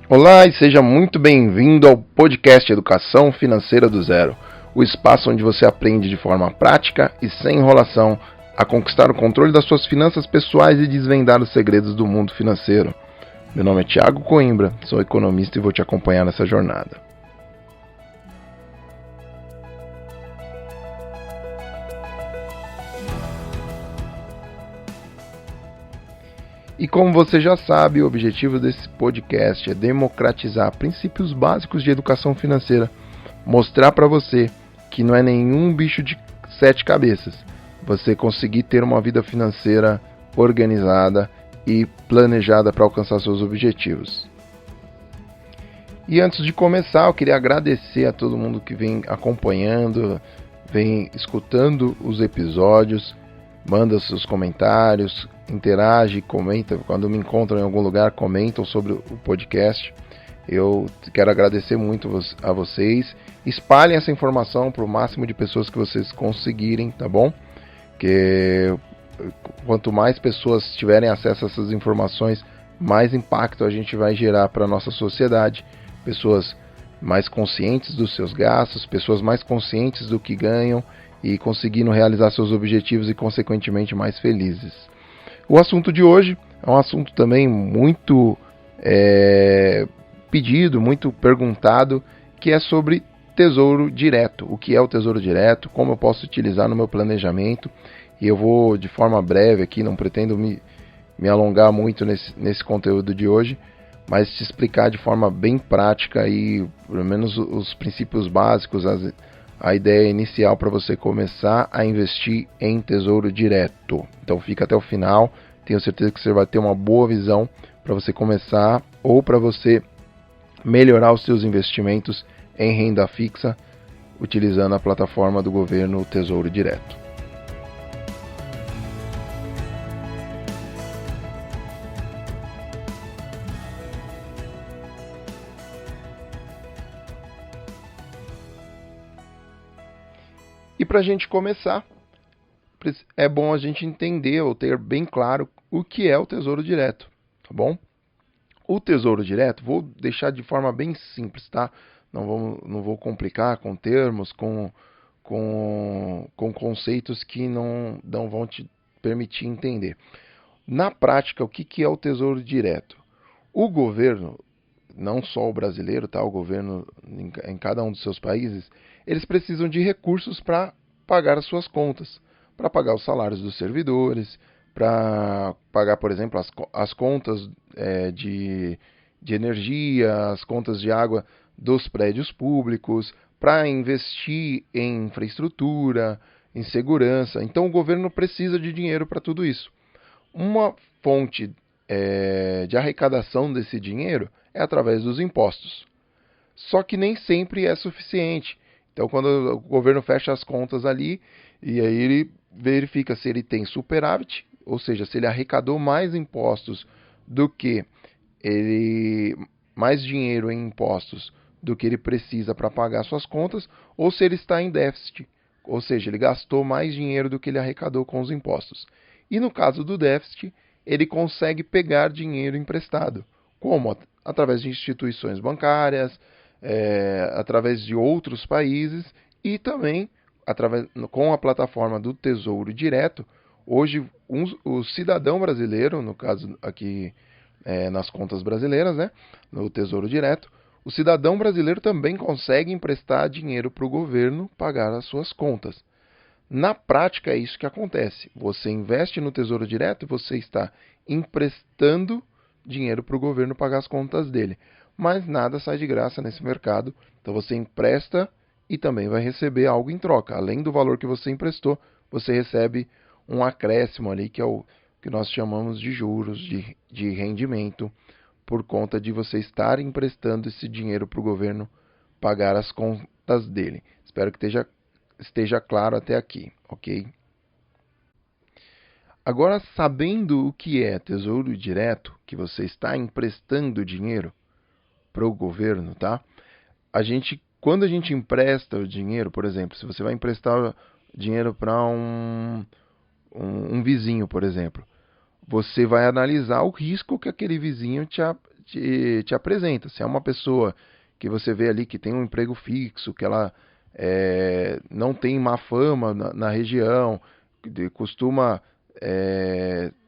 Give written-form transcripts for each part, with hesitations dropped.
Olá e seja muito bem-vindo ao podcast Educação Financeira do Zero, o espaço onde você aprende de forma prática e sem enrolação a conquistar o controle das suas finanças pessoais e desvendar os segredos do mundo financeiro. Meu nome é Thiago Coimbra, sou economista e vou te acompanhar nessa jornada. E como você já sabe, o objetivo desse podcast é democratizar princípios básicos de educação financeira, mostrar para você que não é nenhum bicho de 7 cabeças, você conseguir ter uma vida financeira organizada e planejada para alcançar seus objetivos. E antes de começar, eu queria agradecer a todo mundo que vem acompanhando, vem escutando os episódios, manda seus comentários, interage, comenta. Quando me encontram em algum lugar, comentam sobre o podcast. Eu quero agradecer muito a vocês. Espalhem essa informação para o máximo de pessoas que vocês conseguirem, tá bom? Que quanto mais pessoas tiverem acesso a essas informações, mais impacto a gente vai gerar para a nossa sociedade. Pessoas mais conscientes dos seus gastos, pessoas mais conscientes do que ganham e conseguindo realizar seus objetivos e, consequentemente, mais felizes. O assunto de hoje é um assunto também muito pedido, muito perguntado, que é sobre tesouro direto. O que é o tesouro direto, como eu posso utilizar no meu planejamento. E eu vou, de forma breve aqui, não pretendo me alongar muito nesse conteúdo de hoje, mas te explicar de forma bem prática e pelo menos os princípios básicos, a ideia inicial para você começar a investir em tesouro direto. Então fica até o final, tenho certeza que você vai ter uma boa visão para você começar ou para você melhorar os seus investimentos em renda fixa utilizando a plataforma do governo Tesouro Direto. E para a gente começar, é bom a gente entender ou ter bem claro o que é o Tesouro Direto, tá bom? O Tesouro Direto, vou deixar de forma bem simples, tá? Não vou complicar com termos, com conceitos que não vão te permitir entender. Na prática, o que é o Tesouro Direto? O governo, não só o brasileiro, tá? O governo em cada um dos seus países, eles precisam de recursos para pagar as suas contas, para pagar os salários dos servidores, para pagar, por exemplo, as contas de energia, as contas de água dos prédios públicos, para investir em infraestrutura, em segurança. Então o governo precisa de dinheiro para tudo isso. Uma fonte de arrecadação desse dinheiro é através dos impostos. Só que nem sempre é suficiente. Então, quando o governo fecha as contas ali, e aí ele verifica se ele tem superávit, ou seja, se ele arrecadou mais impostos do que mais dinheiro em impostos do que ele precisa para pagar suas contas, ou se ele está em déficit, ou seja, ele gastou mais dinheiro do que ele arrecadou com os impostos. E no caso do déficit, ele consegue pegar dinheiro emprestado. Como? Através de instituições bancárias, através de outros países e também com a plataforma do Tesouro Direto. Hoje, o cidadão brasileiro, no caso aqui nas contas brasileiras, né, no Tesouro Direto, o cidadão brasileiro também consegue emprestar dinheiro para o governo pagar as suas contas. Na prática é isso que acontece. Você investe no Tesouro Direto e você está emprestando dinheiro para o governo pagar as contas dele. Mas nada sai de graça nesse mercado. Então você empresta e também vai receber algo em troca. Além do valor que você emprestou, você recebe um acréscimo ali, que é o que nós chamamos de juros, de rendimento, por conta de você estar emprestando esse dinheiro para o governo pagar as contas dele. Espero que esteja claro até aqui, ok? Agora, sabendo o que é Tesouro Direto, que você está emprestando dinheiro para o governo, tá? Quando a gente empresta o dinheiro, por exemplo, se você vai emprestar dinheiro para um vizinho, por exemplo, você vai analisar o risco que aquele vizinho te apresenta. Se é uma pessoa que você vê ali que tem um emprego fixo, que ela não tem má fama na região, costuma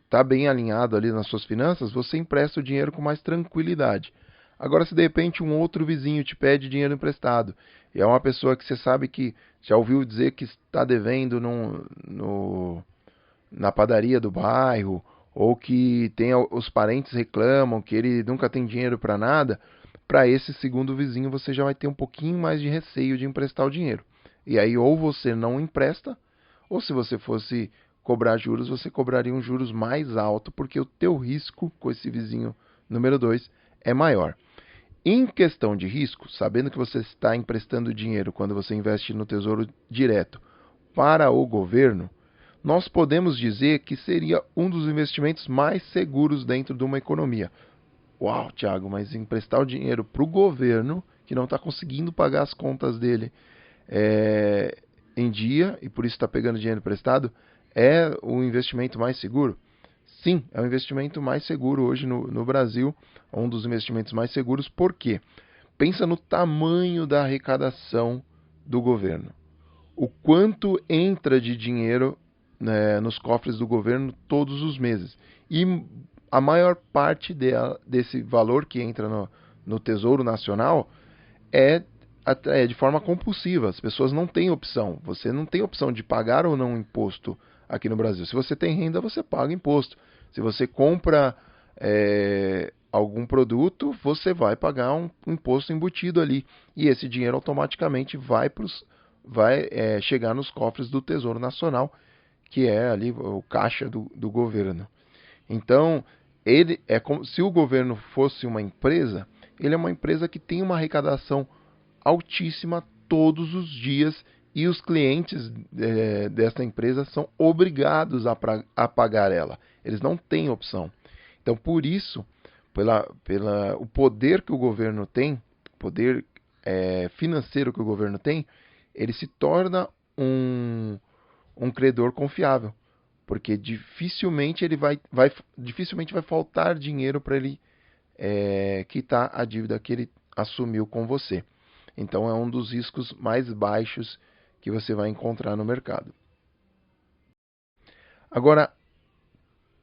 estar bem alinhado ali nas suas finanças, você empresta o dinheiro com mais tranquilidade. Agora, se de repente um outro vizinho te pede dinheiro emprestado, e é uma pessoa que você sabe que já ouviu dizer que está devendo na padaria do bairro, ou que os parentes reclamam que ele nunca tem dinheiro para nada, para esse segundo vizinho você já vai ter um pouquinho mais de receio de emprestar o dinheiro. E aí ou você não empresta, ou se você fosse cobrar juros, você cobraria um juros mais alto, porque o teu risco com esse vizinho número 2 é maior. Em questão de risco, sabendo que você está emprestando dinheiro quando você investe no Tesouro Direto para o governo, nós podemos dizer que seria um dos investimentos mais seguros dentro de uma economia. Uau, Thiago, mas emprestar o dinheiro para o governo, que não está conseguindo pagar as contas dele em dia, e por isso está pegando dinheiro emprestado, é o investimento mais seguro? Sim, é o investimento mais seguro hoje no Brasil, um dos investimentos mais seguros. Por quê? Pensa no tamanho da arrecadação do governo. O quanto entra de dinheiro, né, nos cofres do governo todos os meses. E a maior parte desse valor que entra no Tesouro Nacional é de forma compulsiva. As pessoas não têm opção. Você não tem opção de pagar ou não imposto aqui no Brasil. Se você tem renda, você paga imposto. Se você compra algum produto, você vai pagar um imposto embutido ali. E esse dinheiro automaticamente vai chegar nos cofres do Tesouro Nacional, que é ali o caixa do governo. Então, ele é como se o governo fosse uma empresa. Ele é uma empresa que tem uma arrecadação altíssima todos os dias, e os clientes dessa empresa são obrigados a pagar ela. Eles não têm opção. Então, por isso, o poder que o governo tem, o poder financeiro que o governo tem, ele se torna um credor confiável, porque dificilmente dificilmente vai faltar dinheiro para ele quitar a dívida que ele assumiu com você. Então é um dos riscos mais baixos que você vai encontrar no mercado. Agora,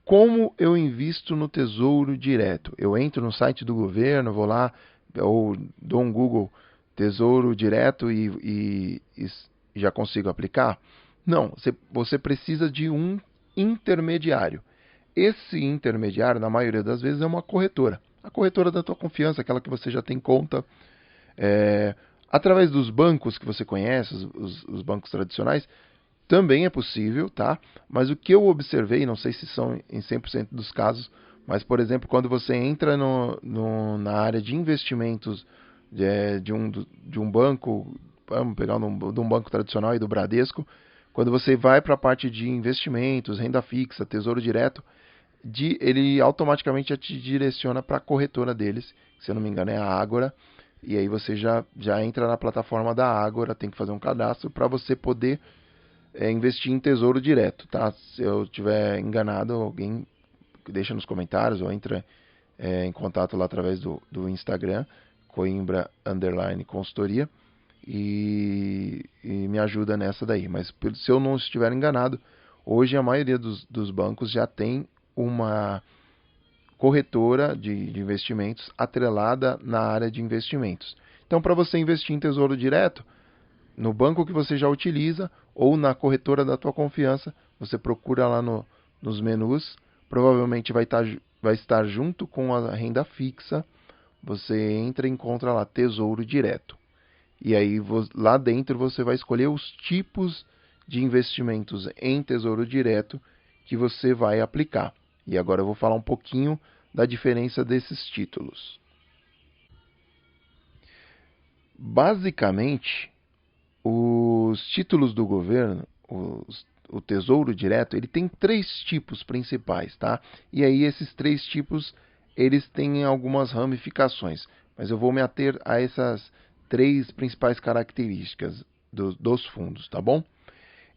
como eu invisto no Tesouro Direto? Eu entro no site do governo, vou lá, ou dou um Google Tesouro Direto e já consigo aplicar? Não, você precisa de um intermediário. Esse intermediário, na maioria das vezes, é uma corretora. A corretora da tua confiança, aquela que você já tem conta. Através dos bancos que você conhece, os bancos tradicionais, também é possível, tá? Mas o que eu observei, não sei se são em 100% dos casos, mas, por exemplo, quando você entra na área de investimentos de um banco, vamos pegar de um banco tradicional e do Bradesco, quando você vai para a parte de investimentos, renda fixa, tesouro direto, ele automaticamente já te direciona para a corretora deles, se eu não me engano é a Ágora, e aí você já entra na plataforma da Ágora, tem que fazer um cadastro para você poder investir em tesouro direto, tá? Se eu tiver enganado, alguém deixa nos comentários ou entra em contato lá através do Instagram, Coimbra_consultoria, e me ajuda nessa daí. Mas se eu não estiver enganado, hoje a maioria dos bancos já tem uma corretora de investimentos atrelada na área de investimentos. Então, para você investir em tesouro direto, no banco que você já utiliza ou na corretora da tua confiança, você procura lá nos menus, provavelmente vai estar junto com a renda fixa, você entra e encontra lá Tesouro Direto. E aí lá dentro você vai escolher os tipos de investimentos em Tesouro Direto que você vai aplicar. E agora eu vou falar um pouquinho da diferença desses títulos. Basicamente, os títulos do governo, o Tesouro Direto, ele tem 3 tipos principais, tá? E aí esses 3 tipos, eles têm algumas ramificações, mas eu vou me ater a essas 3 principais características dos fundos, tá bom?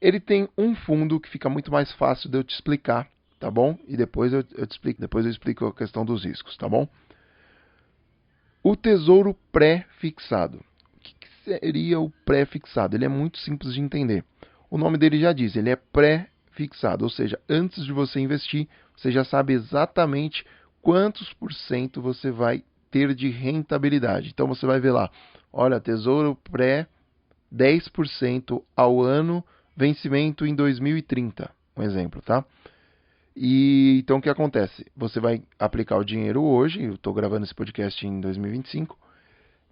Ele tem um fundo que fica muito mais fácil de eu te explicar, tá bom? E depois eu te explico, depois eu explico a questão dos riscos, tá bom? O tesouro pré-fixado. O que seria o pré-fixado? Ele é muito simples de entender. O nome dele já diz, ele é pré-fixado, ou seja, antes de você investir, você já sabe exatamente quantos por cento você vai ter de rentabilidade. Então você vai ver lá, olha, tesouro pré 10% ao ano, vencimento em 2030, um exemplo, tá? E então o que acontece? Você vai aplicar o dinheiro hoje, eu estou gravando esse podcast em 2025,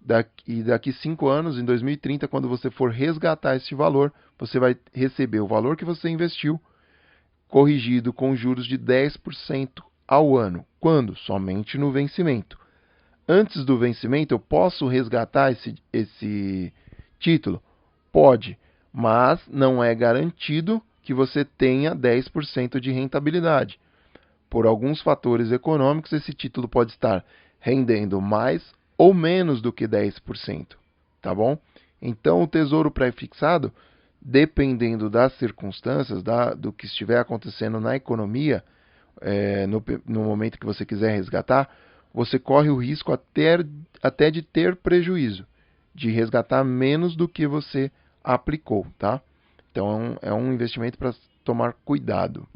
daqui 5 anos, em 2030, quando você for resgatar esse valor, você vai receber o valor que você investiu, corrigido com juros de 10% ao ano. Quando? Somente no vencimento. Antes do vencimento, eu posso resgatar esse título? Pode, mas não é garantido que você tenha 10% de rentabilidade. Por alguns fatores econômicos, esse título pode estar rendendo mais ou menos do que 10%, tá bom? Então, o tesouro pré-fixado, dependendo das circunstâncias, do que estiver acontecendo na economia, no momento que você quiser resgatar, você corre o risco até de ter prejuízo, de resgatar menos do que você aplicou, tá? Então é um investimento para tomar cuidado.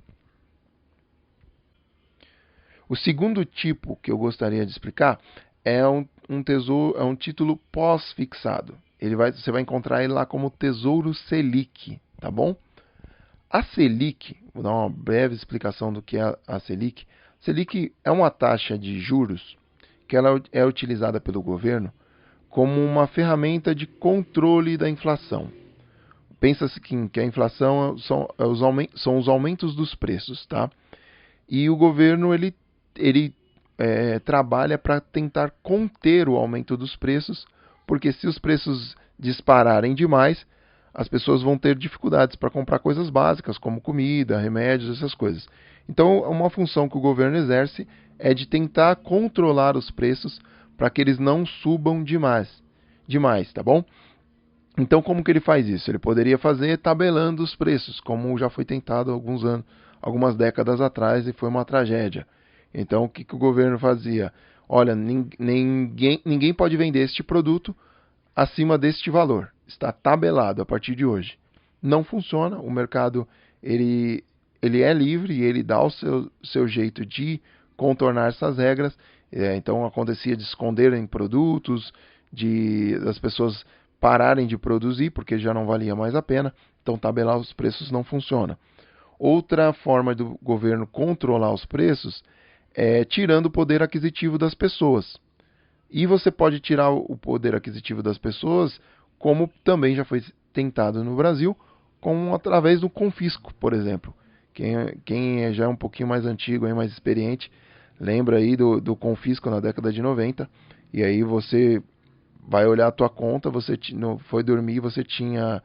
O segundo tipo que eu gostaria de explicar é é um título pós-fixado. Você vai encontrar ele lá como Tesouro Selic, tá bom? A Selic, vou dar uma breve explicação do que é a Selic. Selic é uma taxa de juros que ela é utilizada pelo governo como uma ferramenta de controle da inflação. Pensa-se que a inflação são os aumentos dos preços, tá? E o governo ele trabalha para tentar conter o aumento dos preços, porque se os preços dispararem demais, as pessoas vão ter dificuldades para comprar coisas básicas, como comida, remédios, essas coisas. Então, uma função que o governo exerce é de tentar controlar os preços para que eles não subam demais, tá bom? Então, como que ele faz isso? Ele poderia fazer tabelando os preços, como já foi tentado algumas décadas atrás e foi uma tragédia. Então, o que o governo fazia? Olha, ninguém pode vender este produto acima deste valor. Está tabelado a partir de hoje. Não funciona. O mercado ele é livre e ele dá o seu jeito de contornar essas regras. Então, acontecia de esconderem produtos, das pessoas pararem de produzir porque já não valia mais a pena. Então, tabelar os preços não funciona. Outra forma do governo controlar os preços é tirando o poder aquisitivo das pessoas. E você pode tirar o poder aquisitivo das pessoas, como também já foi tentado no Brasil, através do confisco, por exemplo. Quem já é um pouquinho mais antigo, mais experiente, lembra aí do confisco na década de 90. E aí você vai olhar a tua conta, você foi dormir, você tinha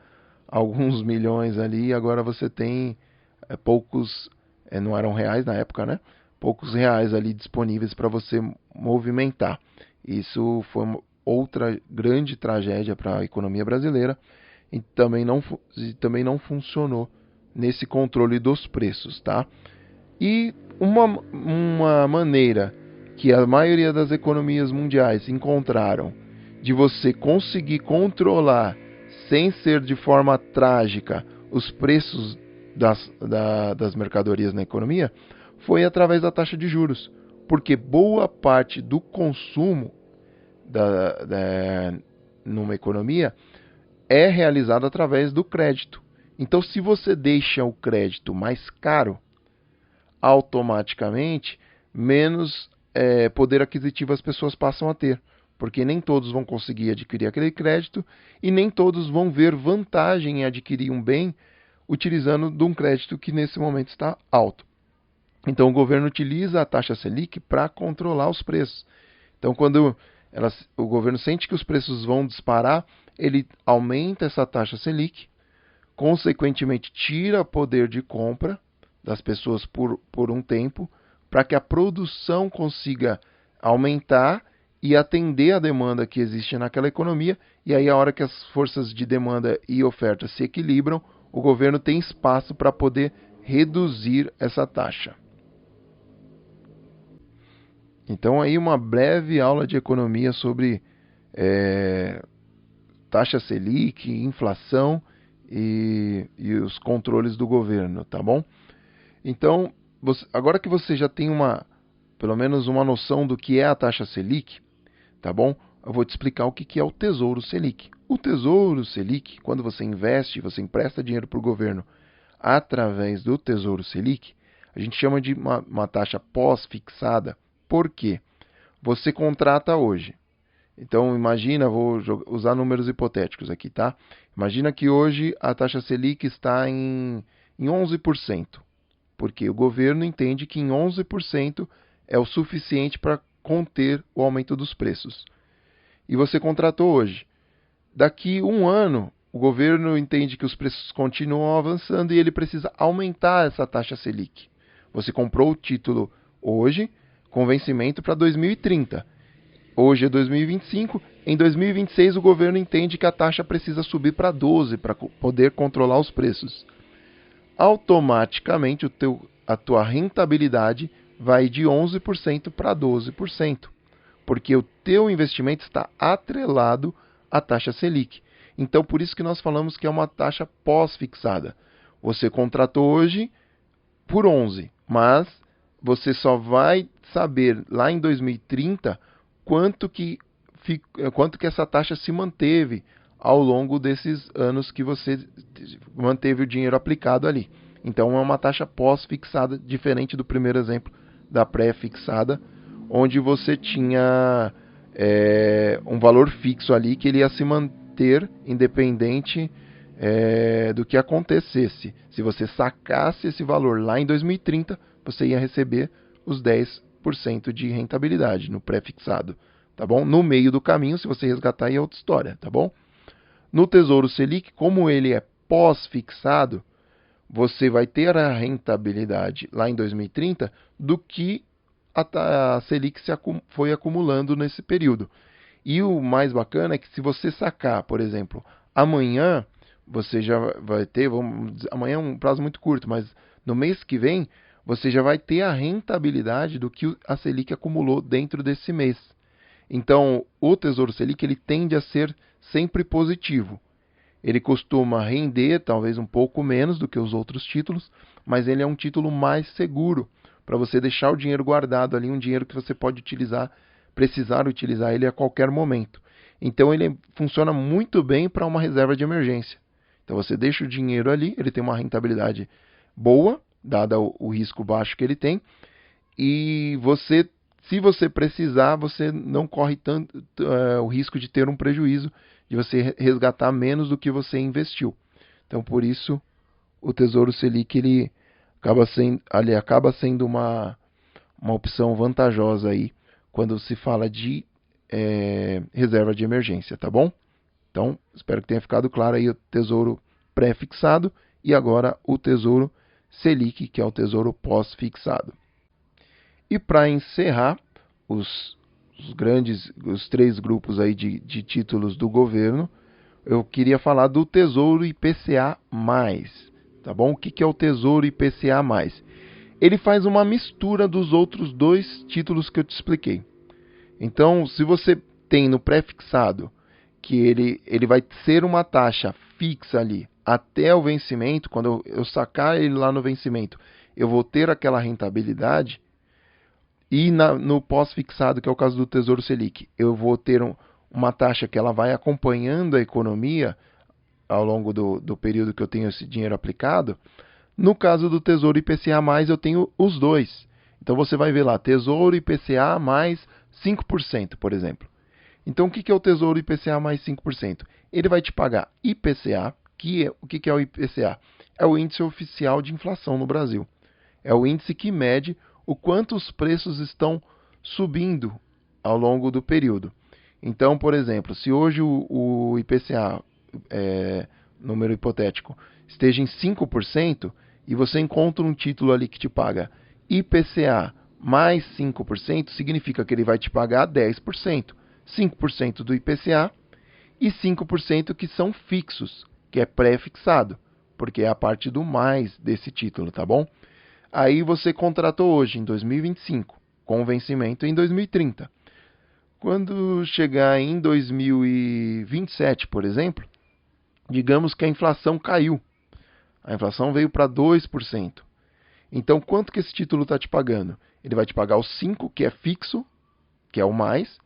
alguns milhões ali, agora você tem poucos, não eram reais na época, né? Poucos reais ali disponíveis para você movimentar. Isso foi outra grande tragédia para a economia brasileira e também não funcionou nesse controle dos preços, tá? E uma maneira que a maioria das economias mundiais encontraram de você conseguir controlar, sem ser de forma trágica, os preços das mercadorias na economia, foi através da taxa de juros. Porque boa parte do consumo numa economia é realizado através do crédito. Então, se você deixa o crédito mais caro, automaticamente menos poder aquisitivo as pessoas passam a ter, porque nem todos vão conseguir adquirir aquele crédito e nem todos vão ver vantagem em adquirir um bem utilizando de um crédito que nesse momento está alto. Então o governo utiliza a taxa Selic para controlar os preços. Então quando o governo sente que os preços vão disparar, ele aumenta essa taxa Selic, consequentemente tira poder de compra das pessoas por um tempo, para que a produção consiga aumentar e atender a demanda que existe naquela economia, e aí a hora que as forças de demanda e oferta se equilibram, o governo tem espaço para poder reduzir essa taxa. Então aí uma breve aula de economia sobre taxa Selic, inflação e os controles do governo, tá bom? Então, agora que você já tem pelo menos uma noção do que é a taxa Selic, tá bom? Eu vou te explicar o que é o Tesouro Selic. O Tesouro Selic, quando você investe, você empresta dinheiro para o governo através do Tesouro Selic, a gente chama de uma taxa pós-fixada. Por quê? Você contrata hoje. Então, imagina, vou usar números hipotéticos aqui, tá? Imagina que hoje a taxa Selic está em 11%, porque o governo entende que em 11% é o suficiente para conter o aumento dos preços. E você contratou hoje. Daqui um ano, o governo entende que os preços continuam avançando e ele precisa aumentar essa taxa Selic. Você comprou o título hoje, com vencimento para 2030. Hoje é 2025. Em 2026, o governo entende que a taxa precisa subir para 12 para poder controlar os preços. Automaticamente, a tua rentabilidade vai de 11% para 12%, porque o teu investimento está atrelado à taxa Selic. Então, por isso que nós falamos que é uma taxa pós-fixada. Você contratou hoje por 11, mas você só vai saber lá em 2030 quanto que essa taxa se manteve ao longo desses anos que você manteve o dinheiro aplicado ali. Então é uma taxa pós-fixada, diferente do primeiro exemplo da pré-fixada, onde você tinha um valor fixo ali que ele ia se manter independente do que acontecesse. Se você sacasse esse valor lá em 2030, você ia receber os 10% de rentabilidade no pré-fixado, tá bom? No meio do caminho, se você resgatar, aí é outra história, tá bom? No Tesouro Selic, como ele é pós-fixado, você vai ter a rentabilidade lá em 2030 do que a Selic foi acumulando nesse período. E o mais bacana é que se você sacar, por exemplo, amanhã, você já vai ter, amanhã é um prazo muito curto, mas no mês que vem, você já vai ter a rentabilidade do que a Selic acumulou dentro desse mês. Então, o Tesouro Selic ele tende a ser sempre positivo. Ele costuma render talvez um pouco menos do que os outros títulos, mas ele é um título mais seguro para você deixar o dinheiro guardado ali, um dinheiro que você pode precisar utilizar ele a qualquer momento. Então ele funciona muito bem para uma reserva de emergência. Então você deixa o dinheiro ali, ele tem uma rentabilidade boa, dada o risco baixo que ele tem, e se você precisar, você não corre tanto o risco de ter um prejuízo, de você resgatar menos do que você investiu. Então, por isso, o Tesouro Selic ele acaba sendo uma opção vantajosa aí quando se fala de reserva de emergência, tá bom? Então, espero que tenha ficado claro aí o Tesouro pré-fixado e agora o Tesouro Selic, que é o Tesouro pós-fixado. E para encerrar, os três grupos aí de títulos do governo, eu queria falar do Tesouro IPCA+. Tá bom? O que é o Tesouro IPCA+. Ele faz uma mistura dos outros dois títulos que eu te expliquei. Então, se você tem no pré-fixado que ele vai ser uma taxa fixa ali até o vencimento, quando eu sacar ele lá no vencimento, eu vou ter aquela rentabilidade, e no pós-fixado, que é o caso do Tesouro Selic, eu vou ter uma taxa que ela vai acompanhando a economia ao longo do período que eu tenho esse dinheiro aplicado. No caso do Tesouro IPCA+, eu tenho os dois. Então você vai ver lá, Tesouro IPCA mais 5%, por exemplo. Então o que é o Tesouro IPCA mais 5%? Ele vai te pagar IPCA, o que é o IPCA? É o Índice Oficial de Inflação no Brasil. É o índice que mede o quanto os preços estão subindo ao longo do período. Então, por exemplo, se hoje o IPCA, número hipotético, esteja em 5%, e você encontra um título ali que te paga IPCA mais 5%, significa que ele vai te pagar 10%. 5% do IPCA e 5% que são fixos, que é pré-fixado, porque é a parte do mais desse título, tá bom? Aí você contratou hoje, em 2025. com vencimento em 2030. Quando chegar em 2027, por exemplo, digamos que a inflação caiu. A inflação veio para 2%. Então, quanto que esse título está te pagando? Ele vai te pagar os 5%, que é fixo, que é o mais,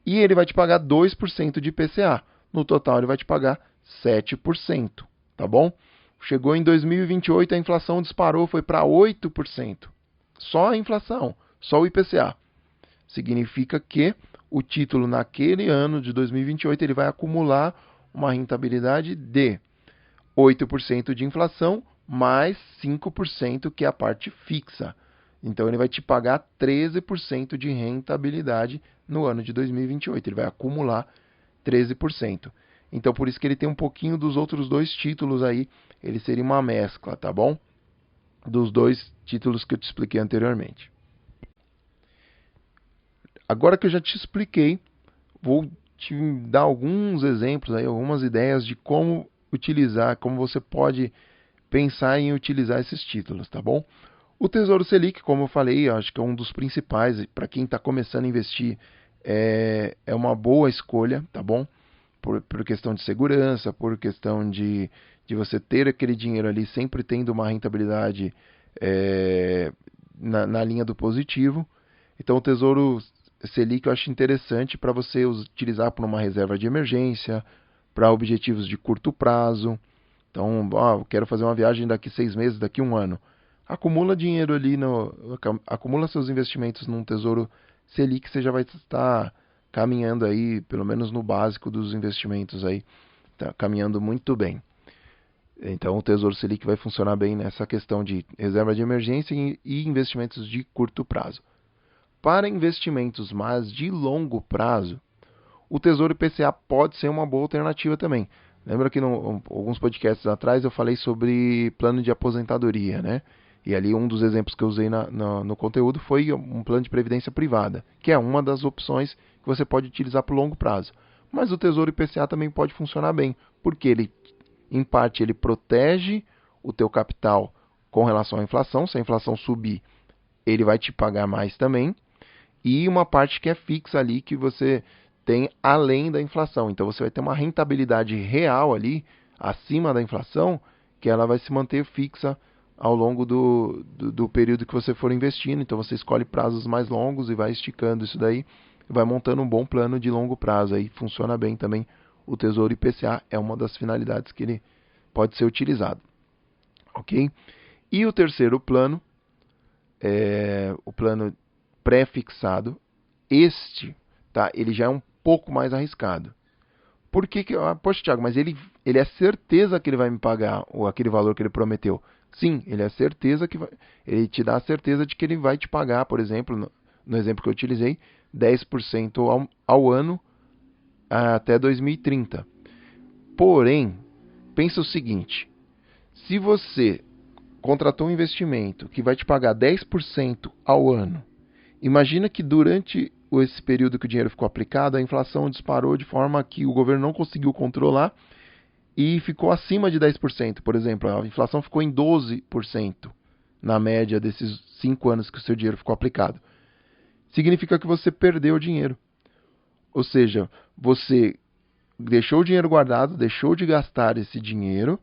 e ele vai te pagar 2% de IPCA. No total, ele vai te pagar 7%, tá bom? Chegou em 2028, a inflação disparou, foi para 8%. Só a inflação, só o IPCA. Significa que o título naquele ano de 2028 ele vai acumular uma rentabilidade de 8% de inflação mais 5% que é a parte fixa. Então ele vai te pagar 13% de rentabilidade no ano de 2028. Ele vai acumular 13%. Então por isso que ele tem um pouquinho dos outros dois títulos aí. Ele seria uma mescla, tá bom? Dos dois títulos que eu te expliquei anteriormente. Agora que eu já te expliquei, vou te dar alguns exemplos aí, algumas ideias de como utilizar, como você pode pensar em utilizar esses títulos, tá bom? O Tesouro Selic, como eu falei, acho que é um dos principais para quem está começando a investir, é uma boa escolha, tá bom? Por questão de segurança, por questão de você ter aquele dinheiro ali sempre tendo uma rentabilidade na linha do positivo. Então o Tesouro Selic eu acho interessante para você utilizar para uma reserva de emergência, para objetivos de curto prazo. Então, eu quero fazer uma viagem daqui 6 meses, daqui 1 ano. Acumula dinheiro ali, acumula seus investimentos num Tesouro Selic, você já vai estar caminhando aí, pelo menos no básico dos investimentos aí, tá caminhando muito bem. Então o Tesouro Selic vai funcionar bem nessa questão de reserva de emergência e investimentos de curto prazo. Para investimentos mais de longo prazo, o Tesouro IPCA pode ser uma boa alternativa também. Lembra que alguns podcasts atrás eu falei sobre plano de aposentadoria, né? E ali um dos exemplos que eu usei no conteúdo foi um plano de previdência privada, que é uma das opções que você pode utilizar por longo prazo. Mas o Tesouro IPCA também pode funcionar bem, porque ele, em parte, ele protege o teu capital com relação à inflação. Se a inflação subir, ele vai te pagar mais também. E uma parte que é fixa ali, que você tem além da inflação. Então você vai ter uma rentabilidade real ali, acima da inflação, que ela vai se manter fixa ao longo do período que você for investindo. Então você escolhe prazos mais longos e vai esticando isso daí, e vai montando um bom plano de longo prazo. Aí funciona bem também. O Tesouro IPCA é uma das finalidades que ele pode ser utilizado. Ok? E o terceiro plano é o plano pré-fixado. Este, tá, ele já é um pouco mais arriscado. Por que poxa, Thiago, mas ele é certeza que ele vai me pagar aquele valor que ele prometeu? Sim, ele é certeza que ele te dá a certeza de que ele vai te pagar, por exemplo, no exemplo que eu utilizei, 10% ao ano até 2030. Porém, pensa o seguinte, se você contratou um investimento que vai te pagar 10% ao ano, imagina que durante esse período que o dinheiro ficou aplicado, a inflação disparou de forma que o governo não conseguiu controlar e ficou acima de 10%. Por exemplo, a inflação ficou em 12% na média desses 5 anos que o seu dinheiro ficou aplicado. Significa que você perdeu o dinheiro. Ou seja, você deixou o dinheiro guardado, deixou de gastar esse dinheiro,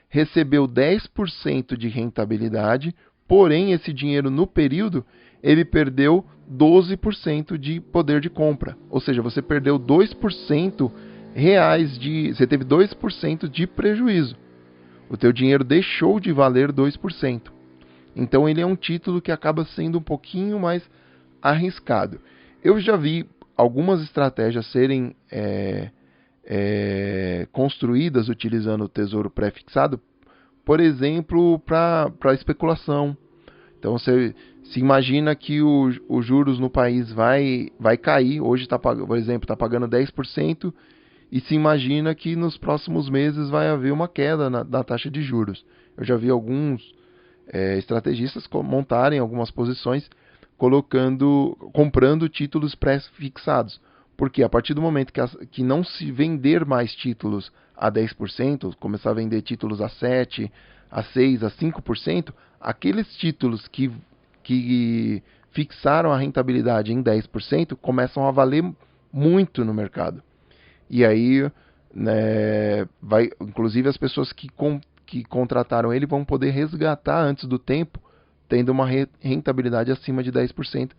recebeu 10% de rentabilidade, porém esse dinheiro no período ele perdeu 12% de poder de compra. Ou seja, você perdeu 2% reais você teve 2% de prejuízo. O teu dinheiro deixou de valer 2%. Então ele é um título que acaba sendo um pouquinho mais arriscado. Eu já vi algumas estratégias serem construídas utilizando o tesouro pré-fixado, por exemplo, para especulação. Então você se imagina que os juros no país vai cair, hoje por exemplo está pagando 10%, e se imagina que nos próximos meses vai haver uma queda na taxa de juros. Eu já vi alguns estrategistas montarem algumas posições comprando títulos pré-fixados. Porque a partir do momento que não se vender mais títulos a 10%, começar a vender títulos a 7%, a 6%, a 5%, aqueles títulos que que fixaram a rentabilidade em 10% começam a valer muito no mercado. E aí, né, inclusive as pessoas que contrataram ele vão poder resgatar antes do tempo, tendo uma rentabilidade acima de 10%,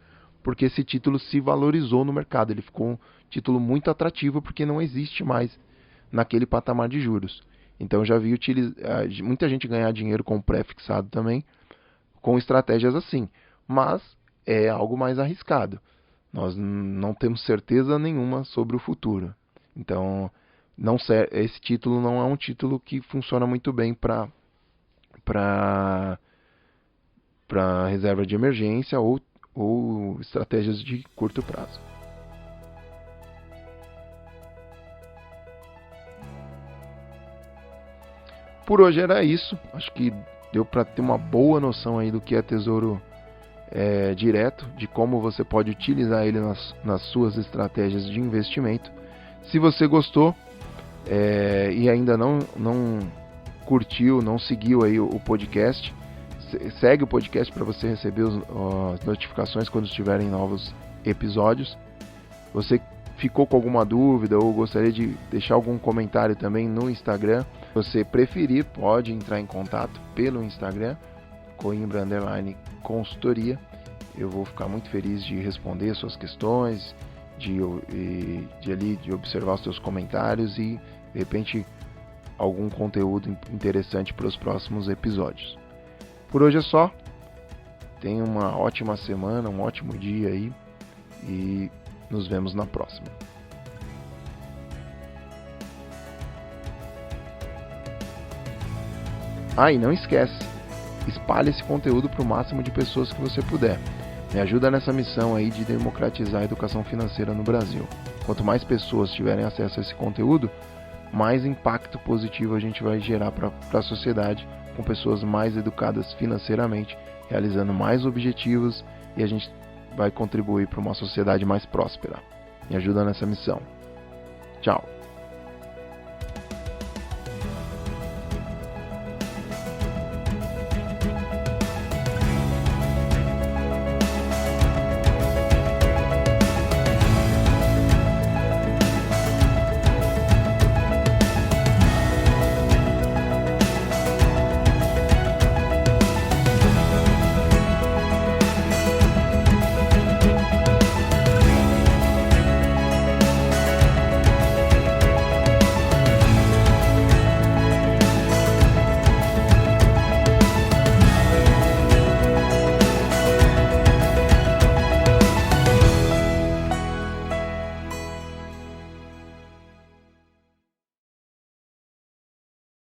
porque esse título se valorizou no mercado. Ele ficou um título muito atrativo porque não existe mais naquele patamar de juros. Então já vi muita gente ganhar dinheiro com pré-fixado também, com estratégias assim. Mas é algo mais arriscado. Nós não temos certeza nenhuma sobre o futuro. Então, esse título não é um título que funciona muito bem para reserva de emergência ou estratégias de curto prazo. Por hoje era isso. Acho que deu para ter uma boa noção aí do que é tesouro direto, de como você pode utilizar ele nas suas estratégias de investimento. Se você gostou e ainda não curtiu, não seguiu aí o podcast, segue o podcast para você receber as notificações quando estiverem novos episódios. Você ficou com alguma dúvida ou gostaria de deixar algum comentário também no Instagram, se você preferir, pode entrar em contato pelo Instagram, Coimbra_consultoria. Eu vou ficar muito feliz de responder suas questões, de observar os seus comentários e, de repente, algum conteúdo interessante para os próximos episódios. Por hoje é só. Tenha uma ótima semana, um ótimo dia aí e nos vemos na próxima. E não esquece, espalhe esse conteúdo para o máximo de pessoas que você puder. Me ajuda nessa missão aí de democratizar a educação financeira no Brasil. Quanto mais pessoas tiverem acesso a esse conteúdo, mais impacto positivo a gente vai gerar para a sociedade, com pessoas mais educadas financeiramente, realizando mais objetivos, e a gente vai contribuir para uma sociedade mais próspera. Me ajuda nessa missão. Tchau!